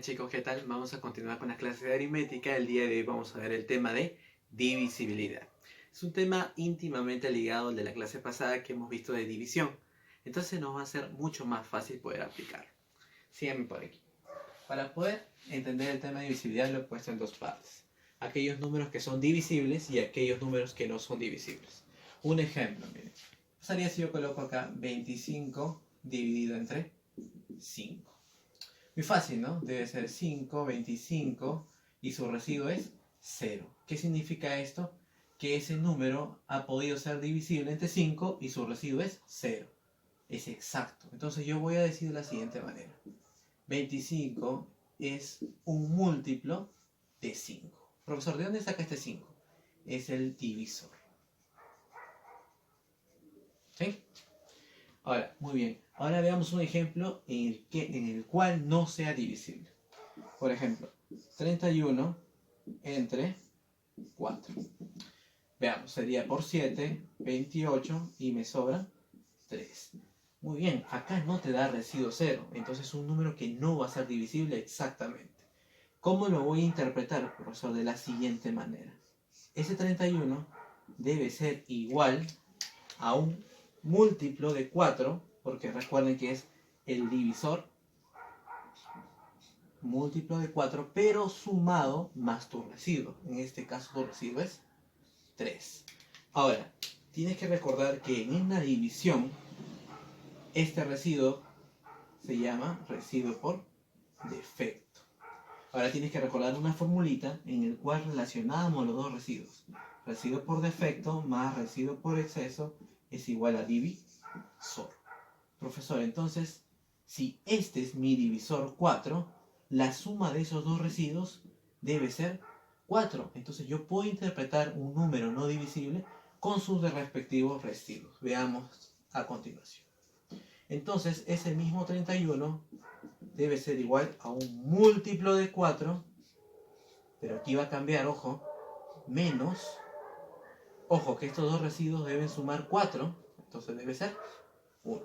chicos, ¿qué tal? Vamos a continuar con las clases de aritmética. El día de hoy vamos a ver el tema de divisibilidad. Es un tema íntimamente ligado al de la clase pasada que hemos visto de división. Entonces nos va a ser mucho más fácil poder aplicarlo. Síganme por aquí. Para poder entender el tema de divisibilidad lo he puesto en dos partes. Aquellos números que son divisibles y aquellos números que no son divisibles. Un ejemplo, miren. Pasaría si yo coloco acá 25 dividido entre 5. Muy fácil, ¿no? Debe ser 5, 25 y su residuo es 0. ¿Qué significa esto? Que ese número ha podido ser divisible entre 5 y su residuo es 0. Es exacto. Entonces yo voy a decir de la siguiente manera. 25 es un múltiplo de 5. Profesor, ¿de dónde saca este 5? Es el divisor. ¿Sí? Ahora, muy bien. Ahora veamos un ejemplo en el cual no sea divisible. Por ejemplo, 31 entre 4. Veamos, sería por 7, 28 y me sobra 3. Muy bien, acá no te da residuo 0, entonces es un número que no va a ser divisible exactamente. ¿Cómo lo voy a interpretar, profesor? De la siguiente manera. Ese 31 debe ser igual a un múltiplo de 4, porque recuerden que es el divisor, múltiplo de 4, pero sumado más tu residuo. En este caso tu residuo es 3. Ahora, tienes que recordar que en una división, este residuo se llama residuo por defecto. Ahora tienes que recordar una formulita en la cual relacionábamos los dos residuos. Residuo por defecto más residuo por exceso es igual a divisor. Profesor, entonces, si este es mi divisor 4, la suma de esos dos residuos debe ser 4. Entonces yo puedo interpretar un número no divisible con sus respectivos residuos. Veamos a continuación. Entonces, ese mismo 31 debe ser igual a un múltiplo de 4, pero aquí va a cambiar, ojo, menos, ojo, que estos dos residuos deben sumar 4, entonces debe ser 1.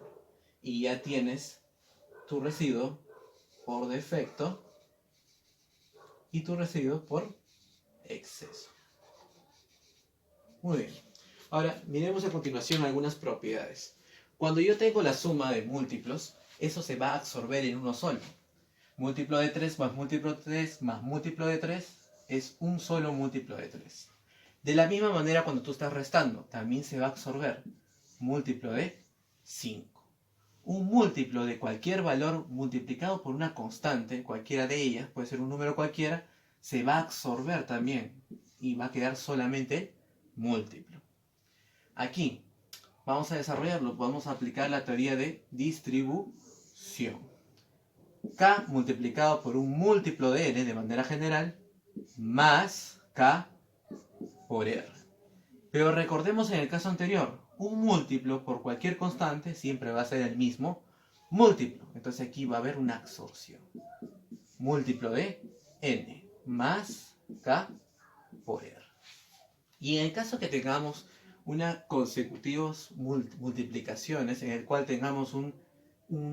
Y ya tienes tu residuo por defecto y tu residuo por exceso. Muy bien. Ahora, miremos a continuación algunas propiedades. Cuando yo tengo la suma de múltiplos, eso se va a absorber en uno solo. Múltiplo de 3 más múltiplo de 3 más múltiplo de 3 es un solo múltiplo de 3. De la misma manera, cuando tú estás restando, también se va a absorber múltiplo de 5. Un múltiplo de cualquier valor multiplicado por una constante, cualquiera de ellas, puede ser un número cualquiera, se va a absorber también y va a quedar solamente múltiplo. Aquí vamos a desarrollarlo, vamos a aplicar la teoría de distribución. K multiplicado por un múltiplo de n de manera general más K por R. Pero recordemos en el caso anterior, un múltiplo por cualquier constante siempre va a ser el mismo múltiplo. Entonces aquí va a haber una absorción. Múltiplo de n más K por R. Y en el caso que tengamos una consecutivas multiplicaciones en el cual tengamos un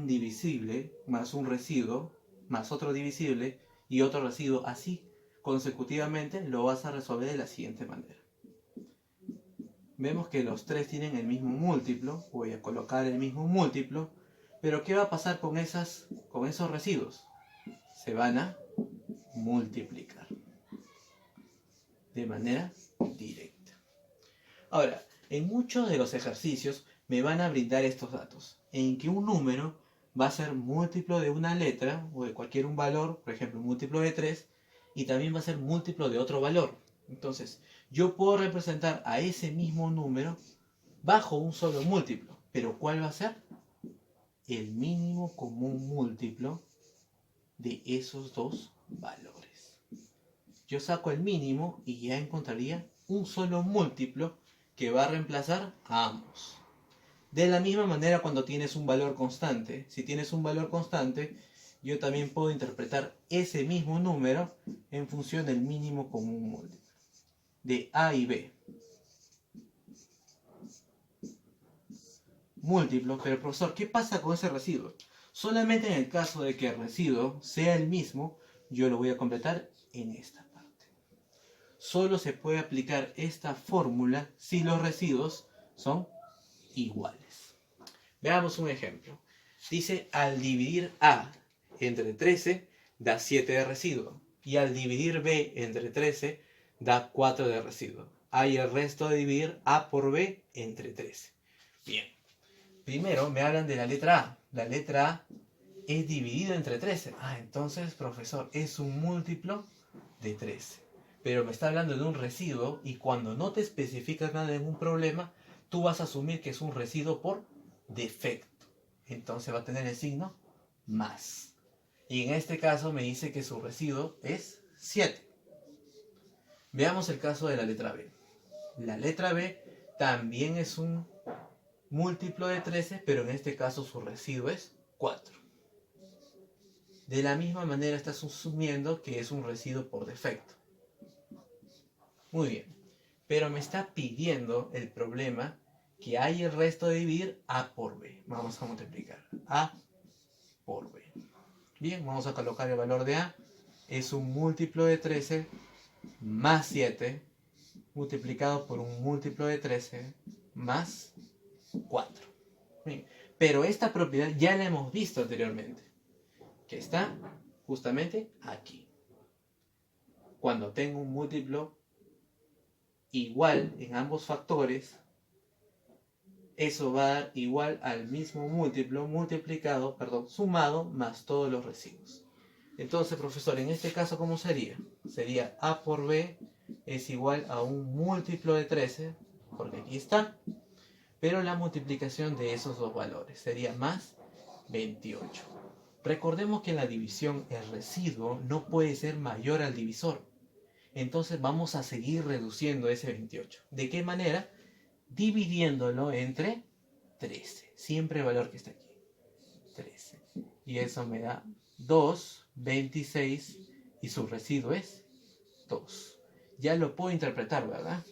divisible más un residuo más otro divisible y otro residuo así consecutivamente, lo vas a resolver de la siguiente manera. Vemos que los tres tienen el mismo múltiplo, voy a colocar el mismo múltiplo, pero ¿qué va a pasar con esos residuos? Se van a multiplicar de manera directa. Ahora, en muchos de los ejercicios me van a brindar estos datos, en que un número va a ser múltiplo de una letra o de cualquier un valor, por ejemplo, múltiplo de 3, y también va a ser múltiplo de otro valor. Entonces, yo puedo representar a ese mismo número bajo un solo múltiplo, pero ¿cuál va a ser? El mínimo común múltiplo de esos dos valores. Yo saco el mínimo y ya encontraría un solo múltiplo que va a reemplazar a ambos. De la misma manera cuando tienes un valor constante, si tienes un valor constante, yo también puedo interpretar ese mismo número en función del mínimo común múltiplo de A y B. Múltiplo, pero profesor, ¿qué pasa con ese residuo? Solamente en el caso de que el residuo sea el mismo, yo lo voy a completar en esta parte. Solo se puede aplicar esta fórmula si los residuos son iguales. Veamos un ejemplo. Dice, al dividir A entre 13 da 7 de residuo. Y al dividir B entre 13 da 4 de residuo. Hay el resto de dividir A por B entre 13. Bien. Primero me hablan de la letra A. La letra A es dividido entre 13. Entonces, profesor, es un múltiplo de 13. Pero me está hablando de un residuo y cuando no te especificas nada en un problema, tú vas a asumir que es un residuo por defecto. Entonces va a tener el signo más. Y en este caso me dice que su residuo es 7. Veamos el caso de la letra B. La letra B también es un múltiplo de 13, pero en este caso su residuo es 4. De la misma manera estás asumiendo que es un residuo por defecto. Muy bien. Pero me está pidiendo el problema que hay el resto de dividir A por B. Vamos a multiplicar A por B. Bien, vamos a colocar el valor de A. Es un múltiplo de 13 más 7 multiplicado por un múltiplo de 13 más 4. Bien. Pero esta propiedad ya la hemos visto anteriormente, que está justamente aquí. Cuando tengo un múltiplo igual en ambos factores, eso va a dar igual al mismo múltiplo sumado más todos los residuos. Entonces, profesor, en este caso, ¿cómo sería? Sería A por B es igual a un múltiplo de 13, porque aquí está, pero la multiplicación de esos dos valores sería más 28. Recordemos que en la división el residuo no puede ser mayor al divisor. Entonces vamos a seguir reduciendo ese 28. ¿De qué manera? Dividiéndolo entre 13. Siempre el valor que está aquí. 13. Y eso me da 2, 26 y su residuo es 2. Ya lo puedo interpretar, ¿verdad?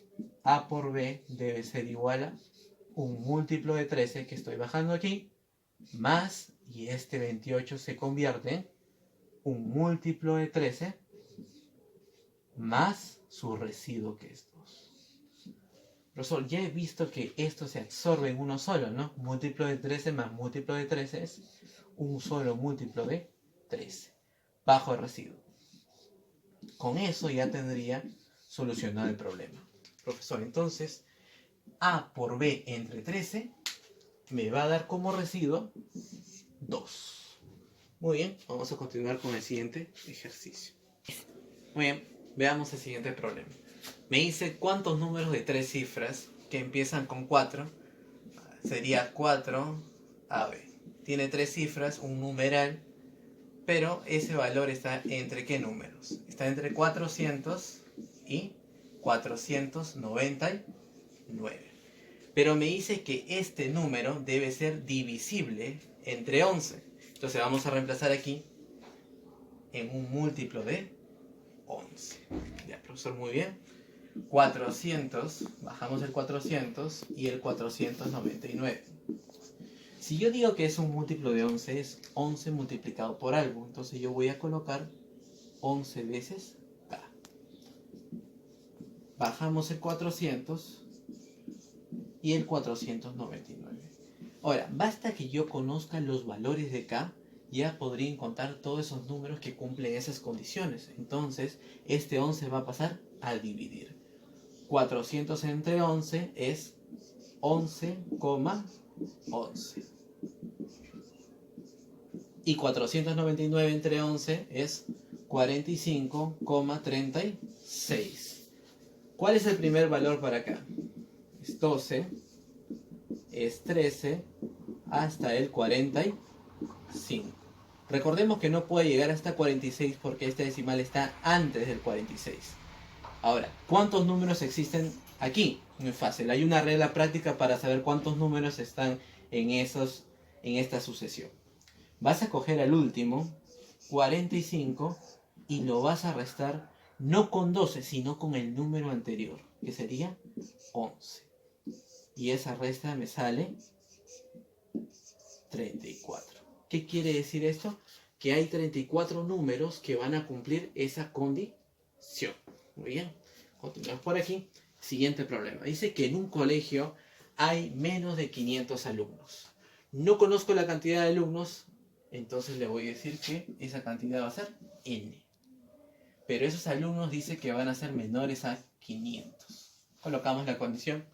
A por B debe ser igual a un múltiplo de 13 que estoy bajando aquí, más, y este 28 se convierte en un múltiplo de 13 más su residuo que es 2. Profesor, ya he visto que esto se absorbe en uno solo, ¿no? Múltiplo de 13 más múltiplo de 13 es un solo múltiplo de 13. Bajo el residuo. Con eso ya tendría solucionado el problema. Profesor, entonces, A por B entre 13 me va a dar como residuo 2. Muy bien, vamos a continuar con el siguiente ejercicio. Muy bien, veamos el siguiente problema. Me dice cuántos números de 3 cifras que empiezan con 4, sería 4AB. Tiene 3 cifras, un numeral, pero ese valor está entre ¿qué números? Está entre 400 y 499. Pero me dice que este número debe ser divisible entre 11. Entonces vamos a reemplazar aquí en un múltiplo de 11. Ya, profesor, muy bien. 400, bajamos el 400 y el 499. Si yo digo que es un múltiplo de 11, es 11 multiplicado por algo. Entonces yo voy a colocar 11 veces K. Bajamos el 400 y el 499. Ahora, basta que yo conozca los valores de K, ya podría encontrar todos esos números que cumplen esas condiciones. Entonces, este 11 va a pasar a dividir. 400 entre 11 es 11,11. Y 499 entre 11 es 45,36. ¿Cuál es el primer valor para acá? Es 12, es 13, hasta el 45. Recordemos que no puede llegar hasta 46 porque este decimal está antes del 46. Ahora, ¿cuántos números existen aquí? Muy fácil, hay una regla práctica para saber cuántos números están en esta sucesión. Vas a coger al último, 45, y lo vas a restar no con 12, sino con el número anterior, que sería 11. Y esa resta me sale 34. ¿Qué quiere decir esto? que hay 34 números que van a cumplir esa condición. Muy bien, continuamos por aquí. Siguiente problema. Dice que en un colegio hay menos de 500 alumnos. No conozco la cantidad de alumnos, entonces le voy a decir que esa cantidad va a ser n. Pero esos alumnos dice que van a ser menores a 500. Colocamos la condición.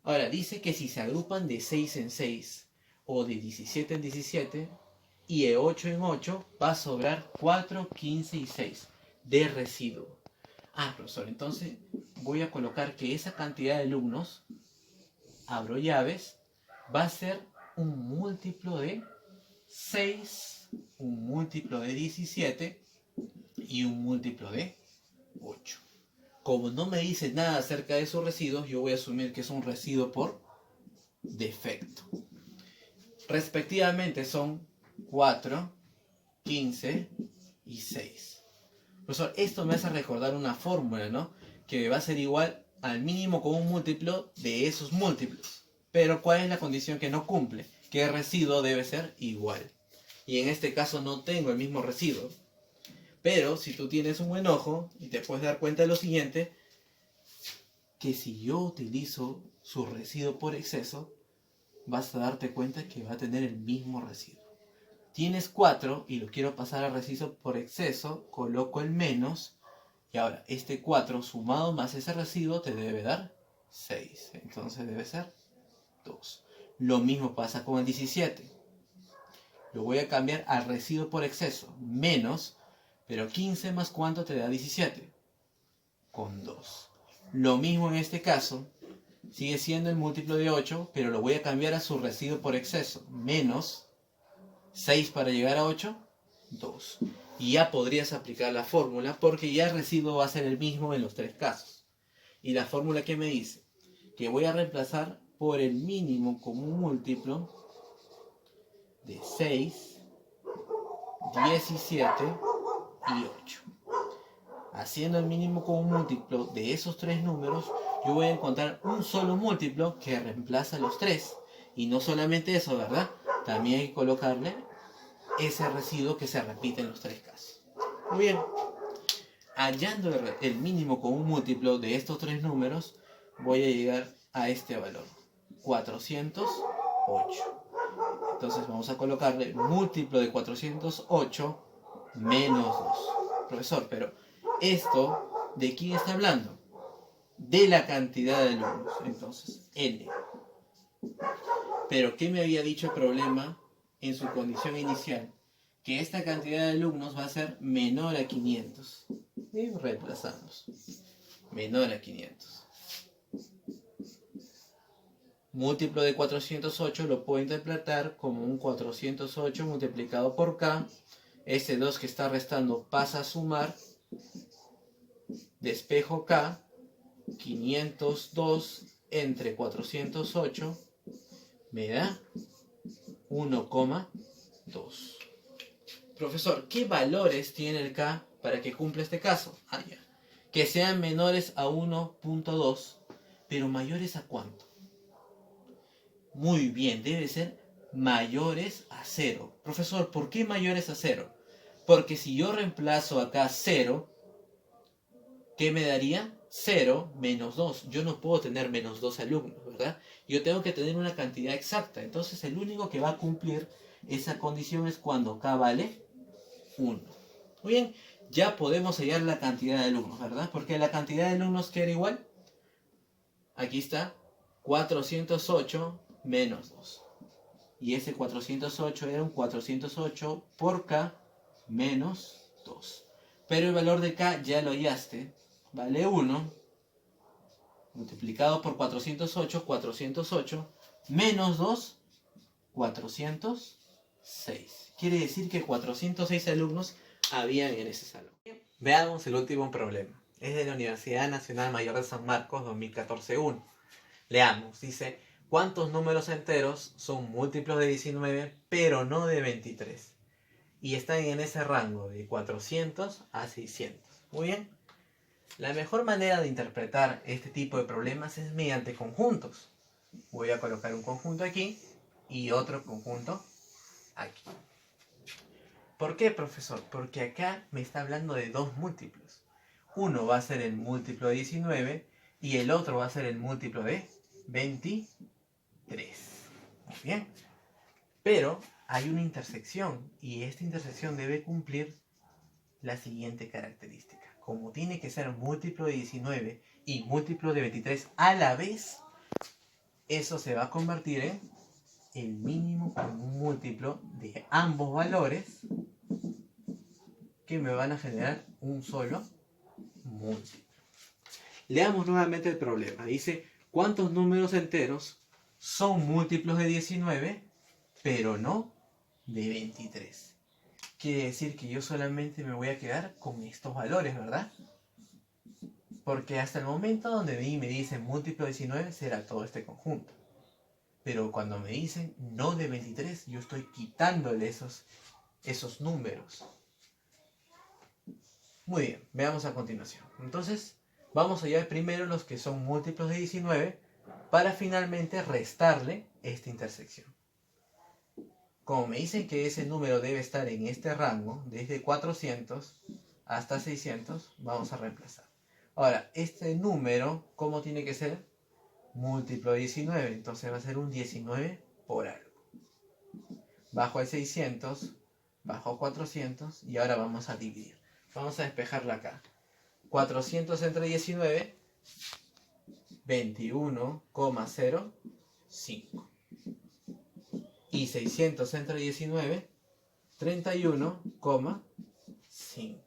Ahora, dice que si se agrupan de 6 en 6 o de 17 en 17 y de 8 en 8, va a sobrar 4, 15 y 6 de residuo. Ah, profesor, entonces voy a colocar que esa cantidad de alumnos, abro llaves, va a ser un múltiplo de 6, un múltiplo de 17 y un múltiplo de 8. Como no me dice nada acerca de esos residuos, yo voy a asumir que es un residuo por defecto. Respectivamente son 4, 15 y 6. Profesor, esto me hace recordar una fórmula, ¿no? Que va a ser igual al mínimo común múltiplo de esos múltiplos. Pero ¿cuál es la condición que no cumple? Que el residuo debe ser igual. Y en este caso no tengo el mismo residuo. Pero si tú tienes un buen ojo y te puedes dar cuenta de lo siguiente, que si yo utilizo su residuo por exceso, vas a darte cuenta que va a tener el mismo residuo. Tienes 4 y lo quiero pasar a residuo por exceso, coloco el menos, y ahora este 4 sumado más ese residuo te debe dar 6. Entonces debe ser 2. Lo mismo pasa con el 17. Lo voy a cambiar al residuo por exceso, menos, pero 15 más ¿cuánto te da 17? Con 2. Lo mismo en este caso, sigue siendo el múltiplo de 8, pero lo voy a cambiar a su residuo por exceso, menos 6 para llegar a 8, 2. Y ya podrías aplicar la fórmula porque ya el residuo va a ser el mismo en los tres casos. Y la fórmula que me dice que voy a reemplazar por el mínimo común múltiplo de 6, 17 y 8. Haciendo el mínimo común múltiplo de esos tres números, yo voy a encontrar un solo múltiplo que reemplaza los tres. Y no solamente eso, ¿verdad? También hay que colocarle ese residuo que se repite en los tres casos. Muy bien. Hallando el mínimo común múltiplo de estos tres números, voy a llegar a este valor, 408. Entonces vamos a colocarle múltiplo de 408 menos 2. Profesor, pero esto, ¿de quién está hablando? De la cantidad de alumnos. Entonces, n. Pero ¿qué me había dicho el problema en su condición inicial? Que esta cantidad de alumnos va a ser menor a 500. Y reemplazamos. Menor a 500. Múltiplo de 408 lo puedo interpretar como un 408 multiplicado por k. Este 2 que está restando pasa a sumar. Despejo k. 502 entre 408 me da 1,2. Profesor, ¿qué valores tiene el k para que cumpla este caso? Ah, ya. Que sean menores a 1,2, pero mayores a ¿cuánto? Muy bien, debe ser mayores a 0. Profesor, ¿por qué mayores a 0? Porque si yo reemplazo acá 0, ¿qué me daría? 0 menos 2. Yo no puedo tener menos 2 alumnos, ¿verdad? Yo tengo que tener una cantidad exacta. Entonces el único que va a cumplir esa condición es cuando k vale 1. Muy bien, ya podemos hallar la cantidad de alumnos, ¿verdad? Porque la cantidad de alumnos que era igual, aquí está, 408 menos 2. Y ese 408 era un 408 por k menos 2. Pero el valor de k ya lo hallaste, vale 1, multiplicado por 408, 408, menos 2, 406. Quiere decir que 406 alumnos habían en ese salón. Veamos el último problema. Es de la Universidad Nacional Mayor de San Marcos 2014-1. Leamos, dice, ¿cuántos números enteros son múltiplos de 19 pero no de 23? Y están en ese rango de 400 a 600. Muy bien. La mejor manera de interpretar este tipo de problemas es mediante conjuntos. Voy a colocar un conjunto aquí y otro conjunto aquí. ¿Por qué, profesor? Porque acá me está hablando de dos múltiplos. Uno va a ser el múltiplo de 19 y el otro va a ser el múltiplo de 23. Muy bien. Pero hay una intersección y esta intersección debe cumplir la siguiente característica. Como tiene que ser múltiplo de 19 y múltiplo de 23 a la vez, eso se va a convertir en el mínimo común múltiplo de ambos valores que me van a generar un solo múltiplo. Leamos nuevamente el problema. Dice, ¿cuántos números enteros son múltiplos de 19, pero no de 23? Quiere decir que yo solamente me voy a quedar con estos valores, ¿verdad? Porque hasta el momento donde me dicen múltiplo de 19 será todo este conjunto. Pero cuando me dicen no de 23, yo estoy quitándole esos números. Muy bien, veamos a continuación. Entonces, vamos a hallar primero los que son múltiplos de 19 para finalmente restarle esta intersección. Como me dicen que ese número debe estar en este rango, desde 400 hasta 600, vamos a reemplazar. Ahora, este número, ¿cómo tiene que ser? Múltiplo de 19, entonces va a ser un 19 por algo. Bajo el 600, bajo 400 y ahora vamos a dividir. Vamos a despejarla acá. 400 entre 19, 21,05. Y 600 entre 19, 31,5.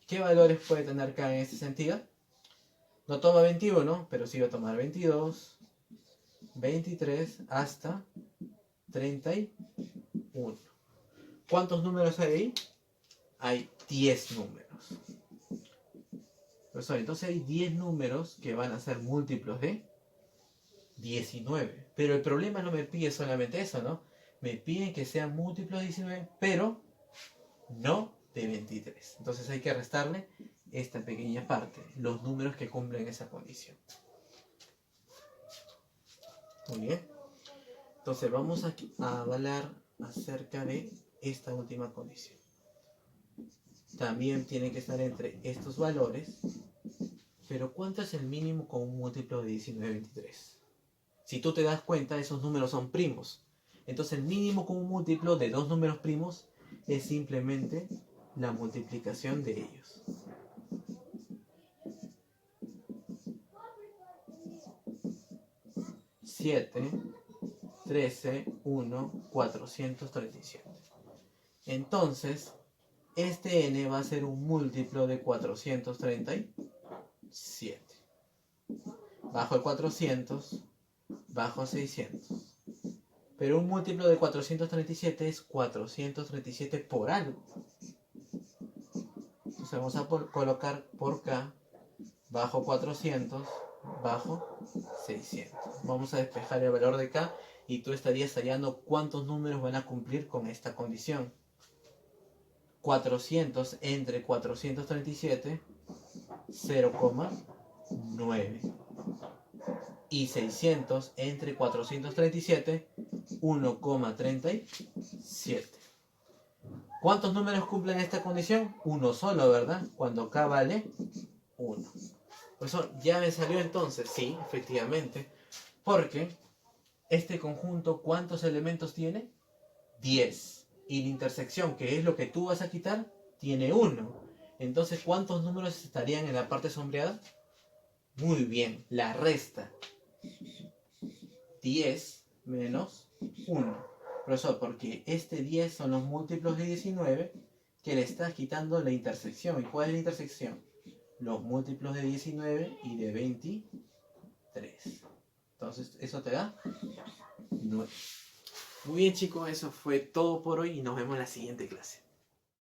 ¿Qué valores puede tener K en este sentido? No toma 21, pero sí va a tomar 22, 23 hasta 31. ¿Cuántos números hay ahí? Hay 10 números. Entonces hay 10 números que van a ser múltiplos de 19. Pero el problema no me pide solamente eso, ¿no? Me piden que sean múltiplos de 19, pero no de 23. Entonces hay que restarle esta pequeña parte, los números que cumplen esa condición. Muy bien. Entonces vamos a hablar acerca de esta última condición. También tiene que estar entre estos valores, pero ¿cuánto es el mínimo con un múltiplo de 19 y 23? Si tú te das cuenta, esos números son primos. Entonces el mínimo con un múltiplo de dos números primos es simplemente la multiplicación de ellos. 7, 13, 1, 437. Entonces, este n va a ser un múltiplo de 437. Bajo el 400, bajo 600. Pero un múltiplo de 437 es 437 por algo. Entonces vamos a colocar por K bajo 400, bajo 600. Vamos a despejar el valor de K y tú estarías hallando cuántos números van a cumplir con esta condición. 400 entre 437, 0,9. Y 600 entre 437, 1,37. ¿Cuántos números cumplen esta condición? Uno solo, ¿verdad? Cuando K vale 1. Por eso ya me salió entonces, sí, efectivamente. Porque este conjunto, ¿cuántos elementos tiene? 10. Y la intersección, que es lo que tú vas a quitar, tiene 1. Entonces, ¿cuántos números estarían en la parte sombreada? Muy bien, la resta. 10 menos 1. Profesor, porque este 10 son los múltiplos de 19 que le estás quitando la intersección. ¿Y cuál es la intersección? Los múltiplos de 19 y de 23. Entonces, eso te da 9. Muy bien, chicos, eso fue todo por hoy y nos vemos en la siguiente clase.